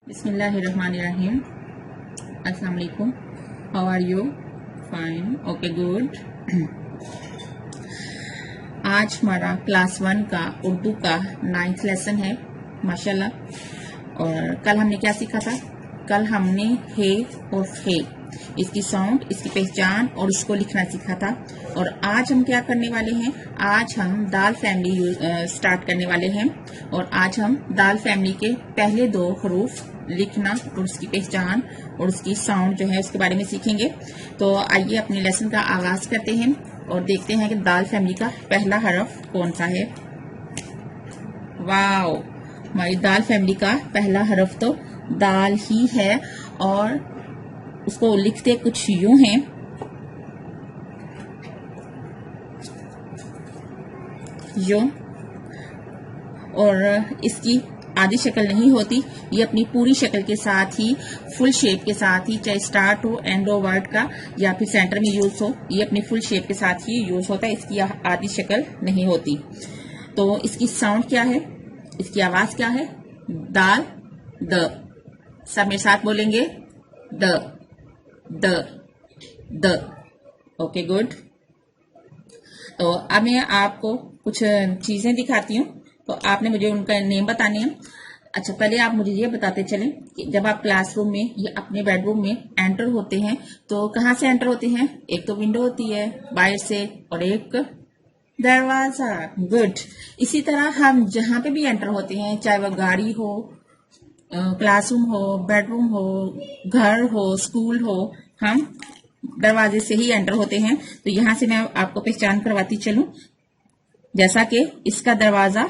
बिस्मिल्लाहिर्रहमानिर्रहीम। अस्सलाम वालेकुम। How are you? Fine, okay, good. आज हमारा क्लास 1 का उर्दू का 9th लेसन है माशाल्लाह। और कल हमने क्या सीखा था? कल हमने हे और फे, इसकी साउंड, इसकी पहचान और इसको लिखना सीखा था। और आज हम क्या करने वाले हैं? आज हम दाल फैमिली स्टार्ट करने वाले हैं। और आज हम दाल फैमिली के पहले 2 हरूफ लिखना और उसकी पहचान और उसकी साउंड जो है उसके बारे में सीखेंगे। तो आइए अपने लेसन का आगाज करते हैं और देखते हैं कि दाल फैमिली का पहला हरफ कौन सा है। वाओ, हमारी दाल फैमिली का पहला हरफ तो दाल ही है। और उसको लिखते कुछ यूं हैं, यूं। और इसकी आधी शक्ल नहीं होती, ये अपनी पूरी शक्ल के साथ ही, फुल शेप के साथ ही, चाहे स्टार्ट हो एंड हो वर्ड का या फिर सेंटर में यूज हो, ये अपनी फुल शेप के साथ ही यूज होता है। इसकी आधी शक्ल नहीं होती। तो इसकी साउंड क्या है, इसकी आवाज क्या है? दाल, द। सब मेरे साथ बोलेंगे, the the the. Okay, good. तो अब मैं आपको कुछ चीजें दिखाती हूँ, तो आपने मुझे उनका नेम बताने हैं। अच्छा, पहले आप मुझे ये बताते चलें कि जब आप क्लासरूम में या अपने बेडरूम में एंटर होते हैं तो कहाँ से एंटर होते हैं? एक तो विंडो होती है बाहर से और एक दरवाजा। गुड। इसी तरह हम जहाँ पे भी एंटर होते हैं, चाहे वह गाड़ी हो, क्लासरूम हो, बेडरूम हो, घर हो, स्कूल हो, हम दरवाजे से ही एंटर होते हैं। तो यहाँ से मैं आपको पहचान करवाती चलूं। जैसा कि इसका दरवाजा,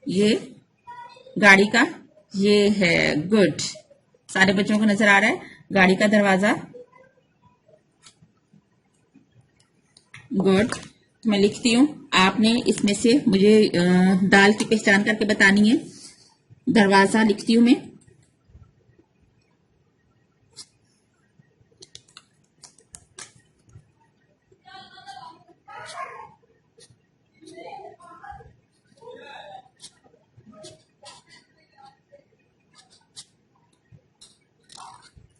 ये गाड़ी का ये है। गुड। सारे बच्चों को नजर आ रहा है गाड़ी का दरवाजा। गुड। मैं लिखती हूँ, आपने इसमें से मुझे दाल की पहचान करके बतानी है। दरवाजा लिखती हूँ मैं।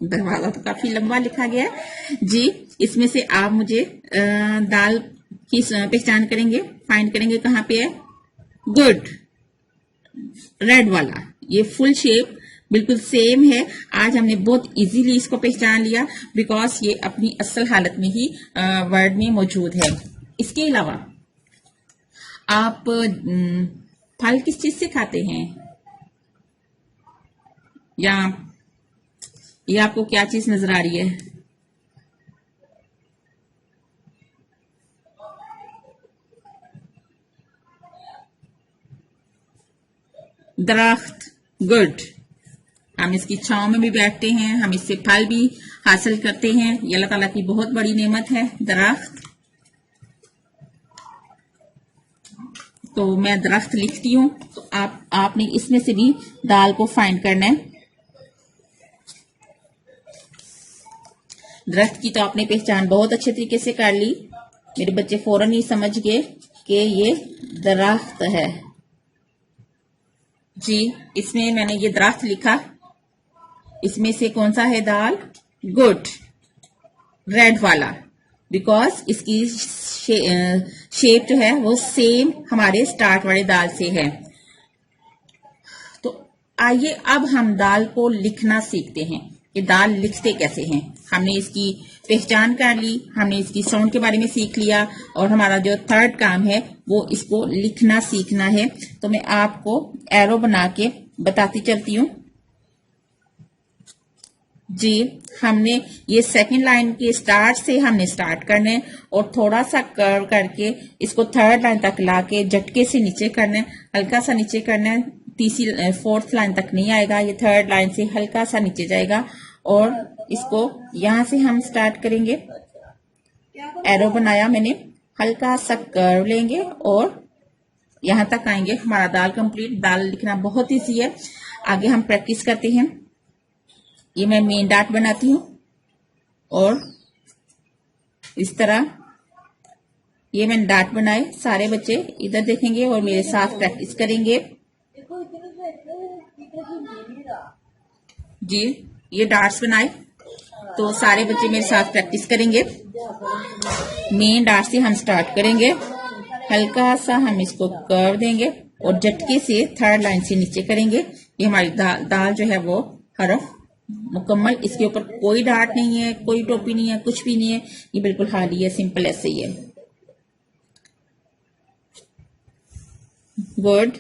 दरवाजा तो काफी लंबा लिखा गया है जी। इसमें से आप मुझे दाल की पहचान करेंगे, फाइंड करेंगे कहाँ पे है। गुड। रेड वाला, ये फुल शेप बिल्कुल सेम है। आज हमने बहुत इजीली इसको पहचान लिया बिकॉज ये अपनी असल हालत में ही वर्ड में मौजूद है। इसके अलावा आप फल किस चीज से खाते हैं? या ये आपको क्या चीज नजर आ रही है? दरख्त। गुड। हम इसकी छांव में भी बैठते हैं, हम इससे फल भी हासिल करते हैं। ये अल्लाह ताला की बहुत बड़ी नेमत है दरख्त। तो मैं दरख्त लिखती हूँ, तो आपने इसमें से भी दाल को फाइंड करना है। दरख्त की तो आपने पहचान बहुत अच्छे तरीके से कर ली। मेरे बच्चे फौरन ही समझ गए कि ये दरख्त है जी। इसमें मैंने ये दरख्त लिखा। इसमें से कौन सा है दाल? गुड, रेड वाला, बिकॉज इसकी शेप जो है वो सेम हमारे स्टार्ट वाले दाल से है। तो आइए अब हम दाल को लिखना सीखते हैं कि दाल लिखते कैसे हैं। हमने इसकी पहचान कर ली, हमने इसकी साउंड के बारे में सीख लिया, और हमारा जो थर्ड काम है वो इसको लिखना सीखना है। तो मैं आपको एरो बना के बताती चलती हूँ जी। हमने ये सेकंड लाइन के स्टार्ट से हमने स्टार्ट करना है और थोड़ा सा कर्व करके इसको थर्ड लाइन तक लाके झटके से नीचे करना है, हल्का सा नीचे करना है। तीसरी फोर्थ लाइन तक नहीं आएगा, ये थर्ड लाइन से हल्का सा नीचे जाएगा। और इसको यहां से हम स्टार्ट करेंगे। एरो बनाया मैंने, हल्का सा कर्व लेंगे और यहां तक आएंगे। हमारा दाल कंप्लीट। दाल लिखना बहुत ईजी है। आगे हम प्रैक्टिस करते हैं। ये मैं मेन डॉट बनाती हूँ और इस तरह ये मैंने डॉट बनाए। सारे बच्चे इधर देखेंगे और मेरे साथ प्रैक्टिस करेंगे। जी, ये डार्ट्स बनाए तो सारे बच्चे मेरे साथ प्रैक्टिस करेंगे। मेन डार्ट से हम स्टार्ट करेंगे, हल्का सा हम इसको कर्व देंगे और झटके से थर्ड लाइन से नीचे करेंगे। ये हमारी दाल जो है वो हरफ मुकम्मल, इसके ऊपर कोई डार्ट नहीं है, कोई टोपी नहीं है, कुछ भी नहीं है, ये बिल्कुल खाली है, सिंपल ऐसे ही है। गुड,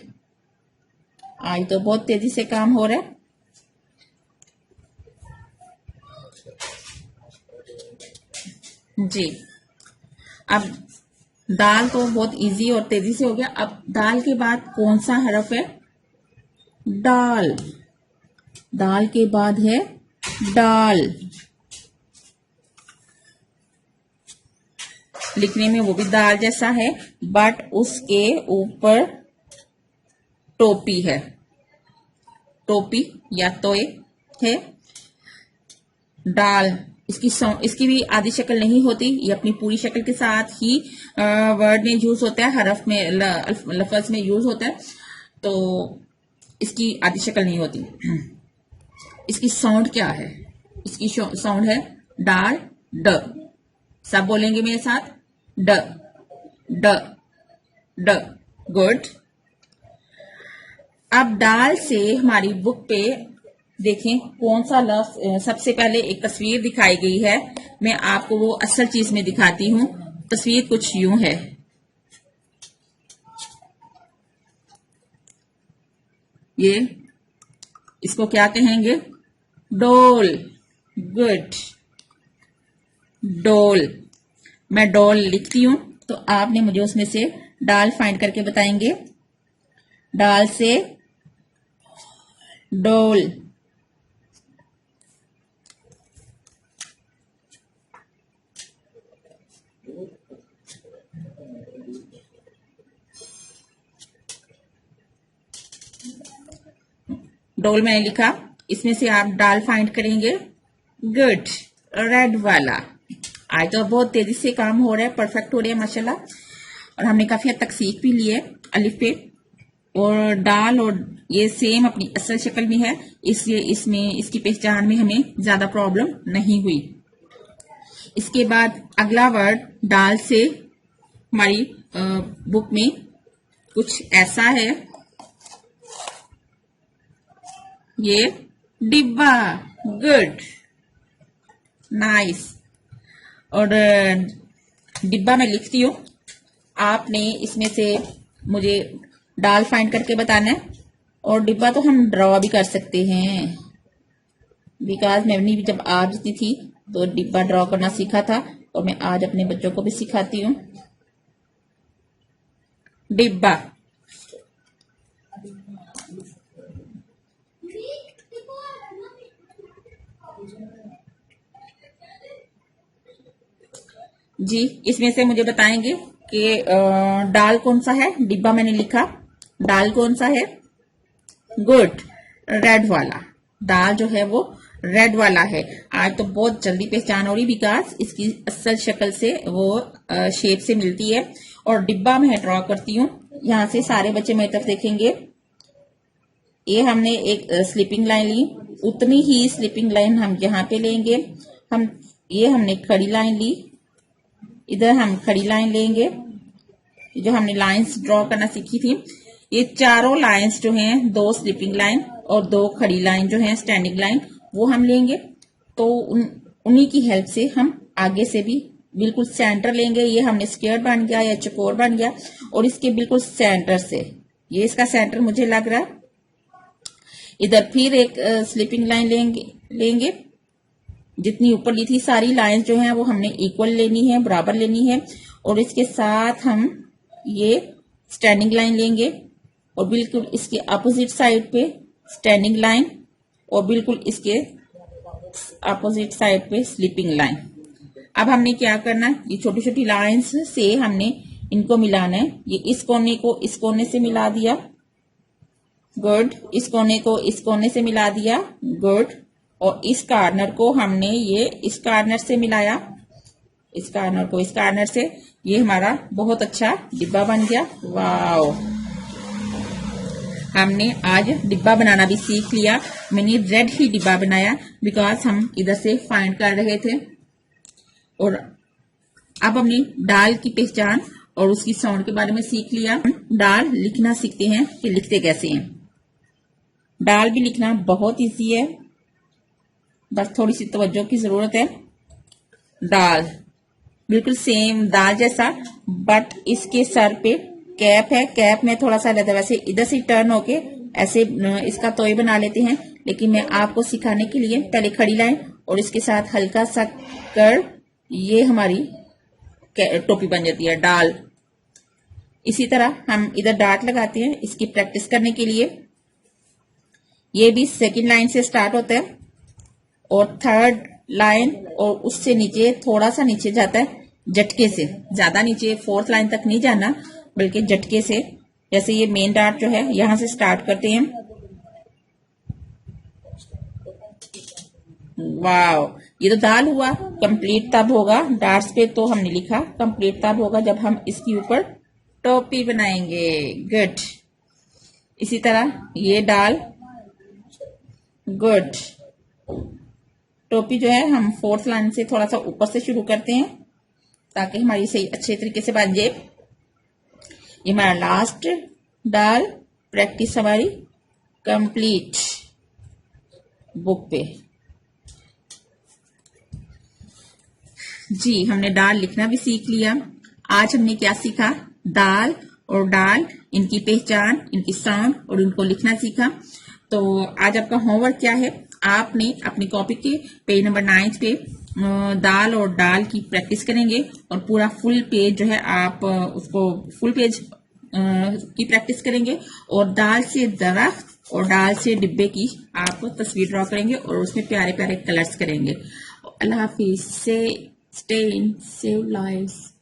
आज तो बहुत तेजी से काम हो रहा है। जी, अब दाल तो बहुत इजी और तेजी से हो गया। अब दाल के बाद कौन सा हरफ है? डाल। दाल के बाद है डाल। लिखने में वो भी दाल जैसा है, बट उसके ऊपर टोपी है, टोपी या तोय है। डाल, इसकी भी आधी शक्ल नहीं होती, ये अपनी पूरी शक्ल के साथ ही वर्ड में यूज होता है, हरफ में लफ्ज में यूज होता है, तो इसकी आधी शक्ल नहीं होती। इसकी साउंड क्या है? इसकी साउंड है डाल ड। सब बोलेंगे मेरे साथ, ड ड ड। गुड। अब डाल से हमारी बुक पे देखें कौन सा लफ्ज सबसे पहले एक तस्वीर दिखाई गई है। मैं आपको वो असल चीज में दिखाती हूँ। तस्वीर कुछ यूं है, ये इसको क्या कहेंगे? डोल। गुड, डोल। मैं डोल लिखती हूं तो आपने मुझे उसमें से डाल फाइंड करके बताएंगे। डाल से डोल। डोल मैंने लिखा, इसमें से आप डाल फाइंड करेंगे। गुड, रेड वाला। आज तो बहुत तेजी से काम हो रहा है, परफेक्ट हो रहा है माशाल्लाह। और हमने काफी हद तक सीख भी लिए अलिफ पे। और डाल और ये सेम अपनी असल शक्ल में है, इसलिए इसमें इसकी पहचान में हमें ज्यादा प्रॉब्लम नहीं हुई। इसके बाद अगला वर्ड डाल से हमारी बुक में कुछ ऐसा है, ये डिब्बा। Good, nice. और डिब्बा मैं लिखती हूँ, आपने इसमें से मुझे डाल फाइंड करके बताना है। और डिब्बा तो हम ड्रॉ भी कर सकते हैं, बिकॉज मैं भी जब आती थी तो डिब्बा ड्रॉ करना सीखा था, और मैं आज अपने बच्चों को भी सिखाती हूँ। डिब्बा। जी, इसमें से मुझे बताएंगे कि डाल कौन सा है? डिब्बा मैंने लिखा, डाल कौन सा है? गुड, रेड वाला। दाल जो है वो रेड वाला है। आज तो बहुत जल्दी पहचान हो रही, बिकॉज इसकी असल शक्ल से वो शेप से मिलती है। और डिब्बा मैं ड्रॉ करती हूँ, यहाँ से सारे बच्चे मेरी तरफ देखेंगे। ये हमने एक स्लीपिंग लाइन ली, उतनी ही स्लीपिंग लाइन हम यहाँ पे लेंगे। हमने खड़ी लाइन ली, इधर हम खड़ी लाइन लेंगे। जो हमने लाइंस ड्रॉ करना सीखी थी, ये चारों लाइंस जो हैं, 2 स्लीपिंग लाइन और 2 खड़ी लाइन जो हैं स्टैंडिंग लाइन, वो हम लेंगे। तो उन्हीं की हेल्प से हम आगे से भी बिल्कुल सेंटर लेंगे। ये हमने स्क्वायर बन गया या चौकोर बन गया, और इसके बिल्कुल सेंटर से, ये इसका सेंटर मुझे लग रहा है। इधर फिर एक स्लीपिंग लाइन लेंगे। जितनी ऊपर ली थी सारी लाइंस जो हैं वो हमने इक्वल लेनी है, बराबर लेनी है। और इसके साथ हम ये स्टैंडिंग लाइन लेंगे, और बिल्कुल इसके अपोजिट साइड पे स्टैंडिंग लाइन, और बिल्कुल इसके अपोजिट साइड पे स्लीपिंग लाइन। अब हमने क्या करना है, ये छोटी छोटी लाइंस से हमने इनको मिलाना है। ये इस कोने को इस कोने से मिला दिया। गुड। इस कोने को इस कोने से मिला दिया। गुड। और इस कार्नर को हमने ये इस कार्नर से मिलाया, इस कार्नर को इस कार्नर से। ये हमारा बहुत अच्छा डिब्बा बन गया। वाओ। हमने आज डिब्बा बनाना भी सीख लिया। मैंने रेड ही डिब्बा बनाया बिकॉज हम इधर से फाइंड कर रहे थे। और अब हमने डाल की पहचान और उसकी साउंड के बारे में सीख लिया। डाल लिखना सीखते हैं कि लिखते कैसे हैं। डाल भी लिखना बहुत इजी है, बस थोड़ी सी तवज्जो की जरूरत है। डाल बिल्कुल सेम दाल जैसा, बट इसके सर पे कैप है। कैप में थोड़ा सा रहता है, वैसे इधर से टर्न होके ऐसे इसका तोय बना लेते हैं, लेकिन मैं आपको सिखाने के लिए पहले खड़ी लाइन और इसके साथ हल्का सा कर्व, ये हमारी टोपी बन जाती है डाल। इसी तरह हम इधर डार्ट लगाते हैं इसकी प्रैक्टिस करने के लिए। ये भी सेकंड लाइन से स्टार्ट होता है और थर्ड लाइन और उससे नीचे थोड़ा सा नीचे जाता है झटके से, ज्यादा नीचे फोर्थ लाइन तक नहीं जाना बल्कि झटके से। जैसे ये मेन डार्ट जो है यहां से स्टार्ट करते हैं। वाओ, ये तो दाल हुआ। कंप्लीट तब होगा, डार्ट्स पे तो हमने लिखा, कंप्लीट तब होगा जब हम इसके ऊपर टोपी बनाएंगे। गुड। इसी तरह ये डाल, गुड। टोपी जो है हम फोर्थ लाइन से थोड़ा सा ऊपर से शुरू करते हैं ताकि हमारी सही अच्छे तरीके से बन जाए। ये हमारा लास्ट डाल, प्रैक्टिस हमारी कंप्लीट बुक पे। जी, हमने डाल लिखना भी सीख लिया। आज हमने क्या सीखा? दाल और डाल, इनकी पहचान, इनकी साउंड और इनको लिखना सीखा। तो आज आपका होमवर्क क्या है? आपने अपनी कॉपी के पेज नंबर 9 पे दाल और डाल की प्रैक्टिस करेंगे और पूरा फुल पेज जो है आप उसको फुल पेज की प्रैक्टिस करेंगे और दाल से दरख्त और डाल से डिब्बे की आप तस्वीर ड्रॉ करेंगे और उसमें प्यारे प्यारे कलर्स करेंगे। अल्लाह हाफिज। से स्टे इन, सेव लाइव्स।